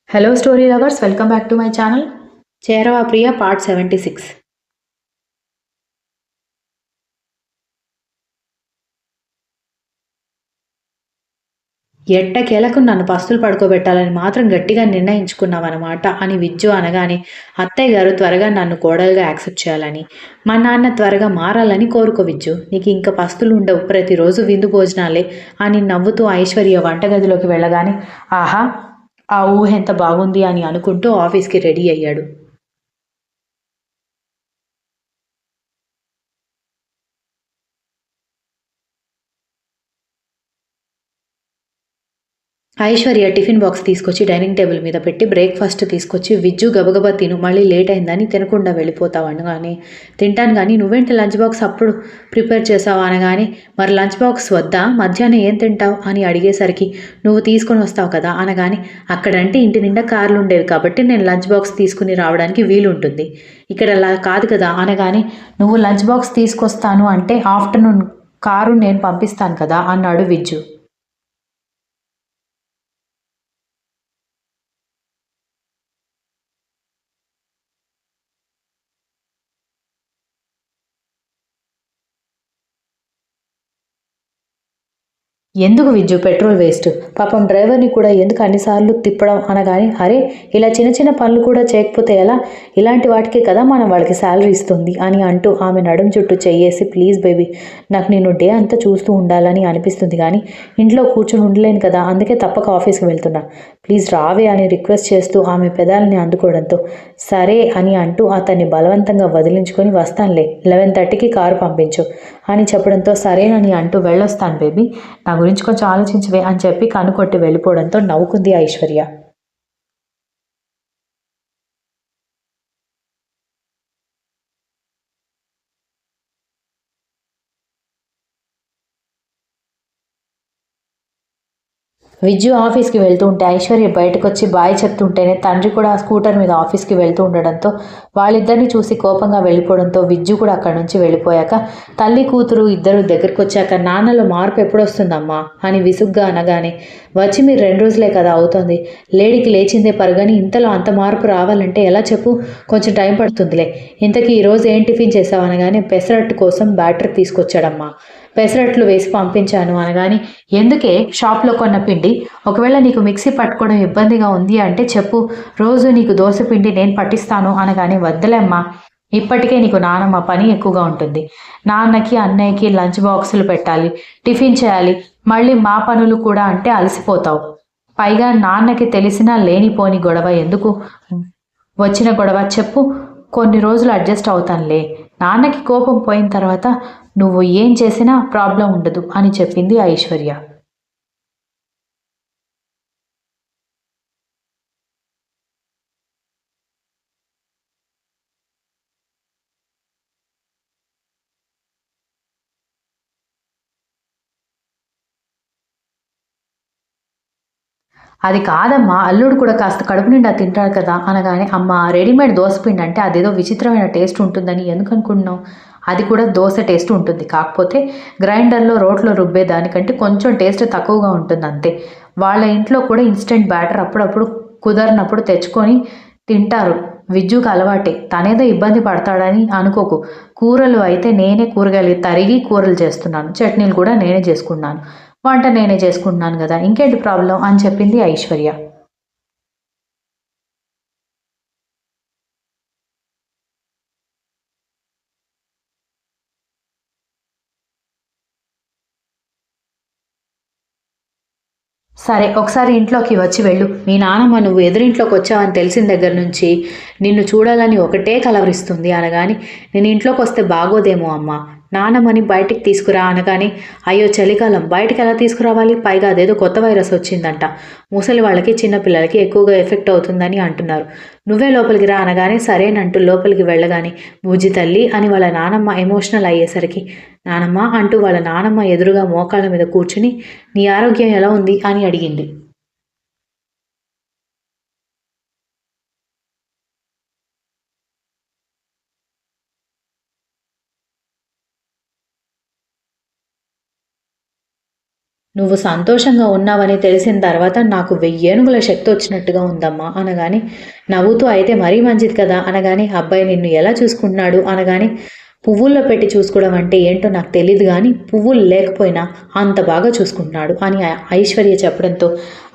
Hello, story lovers. Welcome back to my channel. Cherava Priya, part 76. ఎట్టకేలకు నన్ను పస్తులు పడుకోబెట్టాలని మాత్రం గట్టిగా నిర్ణయించుకున్నావన్నమాట అని విజ్జు అనగానే అత్తయ్య గారు త్వరగా నన్ను కోడలుగా యాక్సెప్ట్ చేయాలని మా నాన్న త్వరగా మారాలని కోరుకో విజ్జు, నీకు ఇంకా పస్తులు ఉండవు, ప్రతిరోజు విందు భోజనాలే అని నవ్వుతూ ఐశ్వర్య వంటగదిలోకి వెళ్ళగానే ఆహా, ఆ ఊహ ఎంత బాగుంది అని అనుకుంటూ ఆఫీస్కి రెడీ అయ్యాడు. ఐశ్వర్య టిఫిన్ బాక్స్ తీసుకొచ్చి డైనింగ్ టేబుల్ మీద పెట్టి బ్రేక్ఫాస్ట్ తీసుకొచ్చి విజ్జు గబగబా తిను, మళ్ళీ లేట్ అయిందని తినకుండా వెళ్ళిపోతావు అనగానే తింటాను కానీ నువ్వేంటి లంచ్ బాక్స్ అప్పుడు ప్రిపేర్ చేసావు అనగానే మరి లంచ్ బాక్స్ వద్దా, మధ్యాహ్నం ఏం తింటావు అని అడిగేసరికి నువ్వు తీసుకొని వస్తావు కదా అనగానే అక్కడంటే ఇంటి నిండా కార్లు ఉండేవి కాబట్టి నేను లంచ్ బాక్స్ తీసుకుని రావడానికి వీలు ఉంటుంది, ఇక్కడ అలా కాదు కదా అనగానే నువ్వు లంచ్ బాక్స్ తీసుకొస్తాను అంటే ఆఫ్టర్నూన్ కారు నేను పంపిస్తాను కదా అన్నాడు విజ్జు. ఎందుకు విజ్జు పెట్రోల్ వేస్ట్, పాపం డ్రైవర్ని కూడా ఎందుకు అన్నిసార్లు తిప్పడం అనగానే అరే, ఇలా చిన్న చిన్న పనులు కూడా చేయకపోతే ఎలా, ఇలాంటి వాటికే కదా మనం వాళ్ళకి శాలరీ ఇస్తుంది అని అంటూ ఆమె నడుం చుట్టూ చెయ్యేసి ప్లీజ్ బేబీ, నాకు నేను డే అంతా చూస్తూ ఉండాలని అనిపిస్తుంది కానీ ఇంట్లో కూర్చొని ఉండలేను కదా, అందుకే తప్పక ఆఫీస్కి వెళ్తున్నా, ప్లీజ్ రావే అని రిక్వెస్ట్ చేస్తూ ఆమె పెదాలని అందుకోవడంతో సరే అని అంటూ అతన్ని బలవంతంగా వదిలించుకొని వస్తానులే 11:30కి కారు పంపించు అని చెప్పడంతో సరేనని అంటూ వెళ్ళొస్తాను బేబీ, నా గురించి కొంచెం ఆలోచించవే అని చెప్పి కనుకొట్టి వెళ్ళిపోవడంతో నవ్వుకుంది ఐశ్వర్య. విజ్జు ఆఫీస్కి వెళ్తూ ఉంటే ఐశ్వర్య బయటకు వచ్చి బాయ్ చెప్తుంటేనే తండ్రి కూడా ఆ స్కూటర్ మీద ఆఫీస్కి వెళ్తూ ఉండడంతో వాళ్ళిద్దరిని చూసి కోపంగా వెళ్ళిపోవడంతో విజ్జు కూడా అక్కడి నుంచి వెళ్ళిపోయాక తల్లి కూతురు ఇద్దరు దగ్గరికి వచ్చాక నాన్నలో మార్పు ఎప్పుడొస్తుందమ్మా అని విసుగ్గా అనగానే వచ్చి మీరు 2 రోజులే కదా అవుతుంది, లేడీకి లేచిందే పరుగని ఇంతలో అంత మార్పు రావాలంటే ఎలా చెప్పు, కొంచెం టైం పడుతుందిలే, ఇంతకీ ఈరోజు ఏం టిఫిన్ చేసావు అనగానే పెసరట్టు కోసం బ్యాటర్ తీసుకొచ్చాడమ్మా, పెసరట్లు వేసి పంపించాను అనగాని ఎందుకే షాప్లో కొన్న పిండి, ఒకవేళ నీకు మిక్సీ పట్టుకోవడం ఇబ్బందిగా ఉంది అంటే చెప్పు, రోజు నీకు దోశ పిండి నేను పట్టిస్తాను అనగానే వద్దులేమ్మా, ఇప్పటికే నీకు నానమ్మ పని ఎక్కువగా ఉంటుంది, నాన్నకి అన్నయ్యకి లంచ్ బాక్సులు పెట్టాలి, టిఫిన్ చేయాలి, మళ్ళీ మా పనులు కూడా అంటే అలసిపోతావు, పైగా నాన్నకి తెలిసినా లేనిపోని గొడవ ఎందుకు, వచ్చిన గొడవ చెప్పు, కొన్ని రోజులు అడ్జస్ట్ అవుతానులే, నాన్నకి కోపం పోయిన తర్వాత నువ్వు ఏం చేసినా ప్రాబ్లం ఉండదు అని చెప్పింది ఐశ్వర్య. అది కాదమ్మా, అల్లుడు కూడా కాస్త కడుపు నిండా తింటాడు కదా అనగానే అమ్మ, రెడీమేడ్ దోసపిండి అంటే అదేదో విచిత్రమైన టేస్ట్ ఉంటుందని ఎందుకు అనుకుంటున్నావు, అది కూడా దోశ టేస్ట్ ఉంటుంది, కాకపోతే గ్రైండర్లో రోట్లో రుబ్బే దానికంటే కొంచెం టేస్ట్ తక్కువగా ఉంటుంది అంతే, వాళ్ళ ఇంట్లో కూడా ఇన్స్టెంట్ బ్యాటర్ అప్పుడప్పుడు కుదరనప్పుడు తెచ్చుకొని తింటారు, విజ్జుకు అలవాటే, తనేదో ఇబ్బంది పడతాడని అనుకోకు, కూరలు అయితే నేనే కూరగాయలు తరిగి కూరలు చేస్తున్నాను, చట్నీలు కూడా నేనే చేసుకున్నాను, వంట నేనే చేసుకుంటున్నాను కదా, ఇంకేంటి ప్రాబ్లం అని చెప్పింది ఐశ్వర్య. సరే, ఒకసారి ఇంట్లోకి వచ్చి వెళ్ళు, మీ నాన్నమ్మ నువ్వు ఎదురింట్లోకి వచ్చావని తెలిసిన దగ్గర నుంచి నిన్ను చూడాలని ఒకటే కలవరిస్తుంది అనగాని నేను ఇంట్లోకి వస్తే బాగోదేమో అమ్మ, నానమ్మని బయటికి తీసుకురా అనగానే అయ్యో చలికాలం బయటికి ఎలా తీసుకురావాలి, పైగా అదేదో కొత్త వైరస్ వచ్చిందంట, ముసలి వాళ్ళకి చిన్నపిల్లలకి ఎక్కువగా ఎఫెక్ట్ అవుతుందని అంటున్నారు, నువ్వే లోపలికి రా అనగానే సరేనంటూ లోపలికి వెళ్ళగానే బుజ్జి తల్లి అని వాళ్ళ నానమ్మ ఎమోషనల్ అయ్యేసరికి నానమ్మ అంటూ వాళ్ళ నానమ్మ ఎదురుగా మోకాళ్ళ మీద కూర్చుని నీ ఆరోగ్యం ఎలా ఉంది అని అడిగింది. నువ్వు సంతోషంగా ఉన్నావని తెలిసిన తర్వాత నాకు 1000 ఏనుగుల శక్తి వచ్చినట్టుగా ఉందమ్మా అనగానే, నవ్వుతూ అయితే మరీ మంచిది కదా అనగానే, అబ్బాయి నిన్ను ఎలా చూసుకుంటున్నాడు అనగానే, పువ్వుల్లో పెట్టి చూసుకోవడం అంటే ఏంటో నాకు తెలియదు కానీ పువ్వులు లేకపోయినా అంత బాగా చూసుకుంటున్నాడు అని ఐశ్వర్య చెప్పడంతో,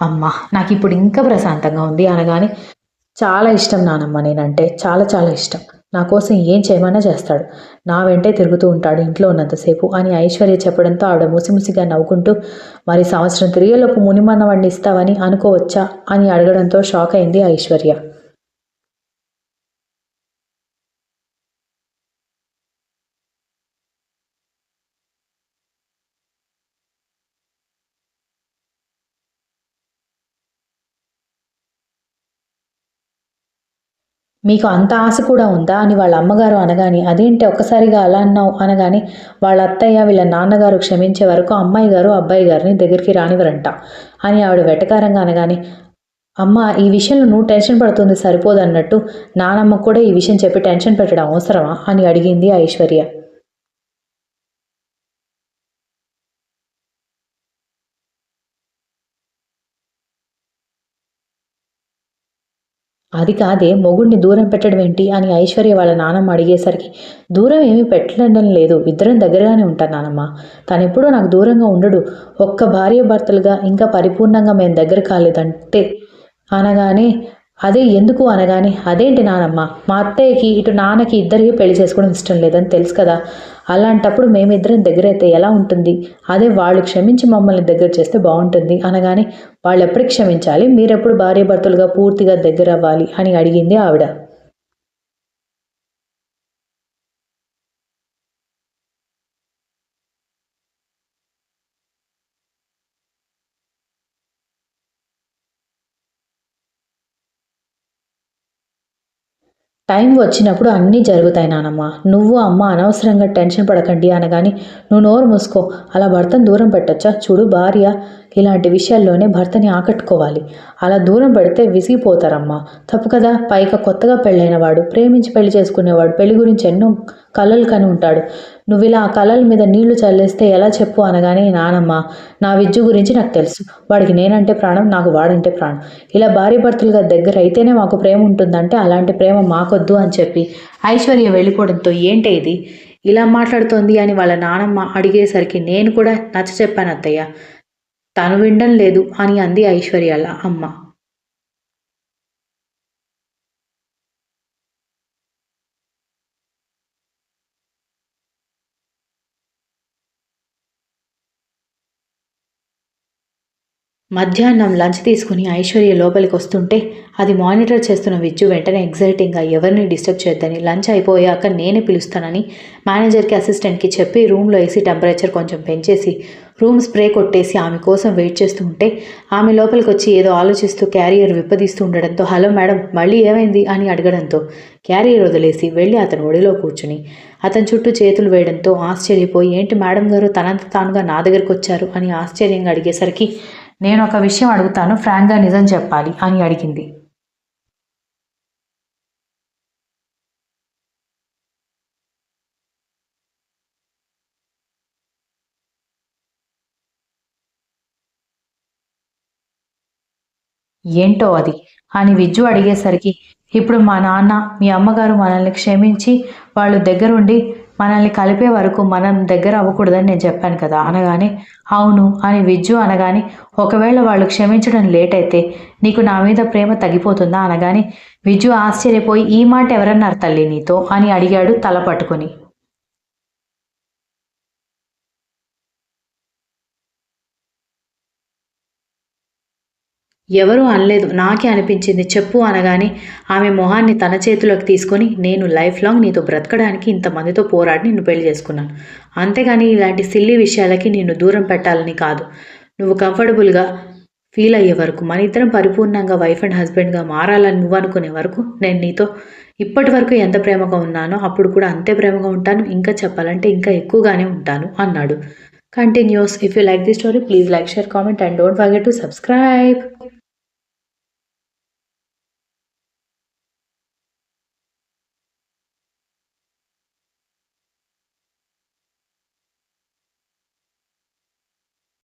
అమ్మ నాకు ఇప్పుడు ఇంకా ప్రశాంతంగా ఉంది అనగానే, చాలా ఇష్టం నానమ్మ నేనంటే చాలా చాలా ఇష్టం. నా కోసం ఏం చేయమన్నా చేస్తాడు. నా వెంటే తిరుగుతూ ఉంటాడు ఇంట్లో ఉన్నంతసేపు అని ఐశ్వర్య చెప్పడంతో ఆవిడ ముసిముసిగా నవ్వుకుంటూ, మరి సంవత్సరం తిరిగేలోపు మునిమన్నవాడిని ఇస్తావని అనుకోవచ్చా అని అడగడంతో షాక్ అయింది ఐశ్వర్య. మీకు అంత ఆశ కూడా ఉందా అని వాళ్ళ అమ్మగారు అనగానే, అదేంటి ఒక్కసారిగా అలా అన్నావు అనగానే, వాళ్ళ అత్తయ్య వీళ్ళ నాన్నగారు క్షమించే వరకు అమ్మాయి గారు అబ్బాయి గారిని దగ్గరికి రానివ్వరంట అని ఆవిడ వెటకారంగా అనగానే, అమ్మ ఈ విషయంలో నువ్వు టెన్షన్ పడుతుంది సరిపోదన్నట్టు నానమ్మ కూడా ఈ విషయం చెప్పి టెన్షన్ పెట్టడం అవసరమా అని అడిగింది ఐశ్వర్య. అది కాదే మొగుడిని దూరం పెట్టడం ఏంటి అని ఐశ్వర్య వాళ్ళ నానమ్మ అడిగేసరికి, దూరం ఏమీ పెట్టడం లేదు, ఇద్దరం దగ్గరగానే ఉంటాను నానమ్మ. తనెప్పుడూ నాకు దూరంగా ఉండడు. ఒక్క భార్య భర్తలుగా ఇంకా పరిపూర్ణంగా మేము దగ్గర కాలేదంటే అనగానే, అదే ఎందుకు అనగానే, అదేంటి నానమ్మ మా అత్తయ్యకి ఇటు నాన్నకి ఇద్దరికి పెళ్లి చేసుకోవడం ఇష్టం లేదని తెలుసు కదా. అలాంటప్పుడు మేమిద్దరం దగ్గరైతే ఎలా ఉంటుంది? అదే వాళ్ళు క్షమించి మమ్మల్ని దగ్గర చేస్తే బాగుంటుంది అనగానే, వాళ్ళు ఎప్పటికి క్షమించాలి, మీరెప్పుడు భార్యాభర్తలుగా పూర్తిగా దగ్గర అవ్వాలి అని అడిగింది ఆవిడ. టైం వచ్చినప్పుడు అన్నీ జరుగుతాయి నానమ్మ. నువ్వు అమ్మ అనవసరంగా టెన్షన్ పడకండి అనగాని, నువ్వు నోరు మూసుకో. అలా భర్తను దూరం పెట్టొచ్చా? చూడు భార్య ఇలాంటి విషయాల్లోనే భర్తని ఆకట్టుకోవాలి. అలా దూరం పెడితే విసిగిపోతారమ్మా. తప్పు కదా. పైగా కొత్తగా పెళ్ళైన వాడు, ప్రేమించి పెళ్లి చేసుకునేవాడు పెళ్లి గురించి ఎన్నో కలలు కని ఉంటాడు. నువ్వు ఇలా ఆ కలల మీద నీళ్లు చల్లేస్తే ఎలా చెప్పు అనగానే, నానమ్మ నా విజ్జు గురించి నాకు తెలుసు. వాడికి నేనంటే ప్రాణం, నాకు వాడంటే ప్రాణం. ఇలా భార్యాభర్తలుగా దగ్గర అయితేనే మాకు ప్రేమ ఉంటుందంటే అలాంటి ప్రేమ మాకొద్దు అని చెప్పి ఐశ్వర్య వెళ్ళిపోవడంతో, ఏంటే ఇది ఇలా మాట్లాడుతోంది అని వాళ్ళ నానమ్మ అడిగేసరికి, నేను కూడా నచ్చ చెప్పాను అత్తయ్య, తను వినడం లేదు అని అంది ఐశ్వర్యాల అమ్మ. మధ్యాహ్నం లంచ్ తీసుకుని ఐశ్వర్య లోపలికి వస్తుంటే, అది మానిటర్ చేస్తున్న విజ్జు వెంటనే ఎగ్జైటింగ్గా ఎవరిని డిస్టర్బ్ చేయొద్దని, లంచ్ అయిపోయాక నేనే పిలుస్తానని మేనేజర్కి అసిస్టెంట్కి చెప్పి రూమ్లో ఏసీ టెంపరేచర్ కొంచెం పెంచేసి రూమ్ స్ప్రే కొట్టేసి ఆమె కోసం వెయిట్ చేస్తూ ఉంటే, ఆమె లోపలికి వచ్చి ఏదో ఆలోచిస్తూ క్యారియర్ విప్పదీస్తూ ఉండడంతో, హలో మేడం మళ్ళీ ఏమైంది అని అడగడంతో, క్యారియర్ వదిలేసి వెళ్ళి అతను ఒడిలో కూర్చుని అతని చుట్టూ చేతులు వేయడంతో ఆశ్చర్యపోయి, ఏంటి మేడం గారు తనంత తానుగా నా దగ్గరకు వచ్చారు అని ఆశ్చర్యంగా అడిగేసరికి, నేను ఒక విషయం అడుగుతాను, ఫ్రాంక్గా నిజం చెప్పాలి అని అడిగింది. ఏంటో అది అని విజ్జు అడిగేసరికి, ఇప్పుడు మా నాన్న మీ అమ్మగారు మనల్ని క్షమించి వాళ్ళు దగ్గరుండి మనల్ని కలిపే వరకు మనం దగ్గర అవ్వకూడదని నేను చెప్పాను కదా అనగానే, అవును అని విజ్జు అనగానే, ఒకవేళ వాళ్ళు క్షమించడం లేట్ అయితే నీకు నా మీద ప్రేమ తగ్గిపోతుందా అనగానే, విజ్జు ఆశ్చర్యపోయి, ఈ మాట ఎవరన్నారు తల్లి నీతో అని అడిగాడు తల పట్టుకుని. ఎవరూ అనలేదు, నాకే అనిపించింది చెప్పు అనగానే, ఆమె మొహాన్ని తన చేతిలోకి తీసుకొని, నేను లైఫ్ లాంగ్ నీతో బ్రతకడానికి ఇంతమందితో పోరాడి నిన్ను పెళ్లి చేసుకున్నాను. అంతేగాని ఇలాంటి సిల్లీ విషయాలకి నిన్ను దూరం పెట్టాలని కాదు. నువ్వు కంఫర్టబుల్గా ఫీల్ అయ్యే వరకు, మన ఇద్దరం పరిపూర్ణంగా వైఫ్ అండ్ హస్బెండ్గా మారాలని నువ్వు అనుకునే వరకు నేను నీతో ఇప్పటి వరకు ఎంత ప్రేమగా ఉన్నానో అప్పుడు కూడా అంతే ప్రేమగా ఉంటాను, ఇంకా చెప్పాలంటే ఇంకా ఎక్కువగానే ఉంటాను అన్నాడు. Continuous. If you like the story please like, share, comment and don't forget to subscribe.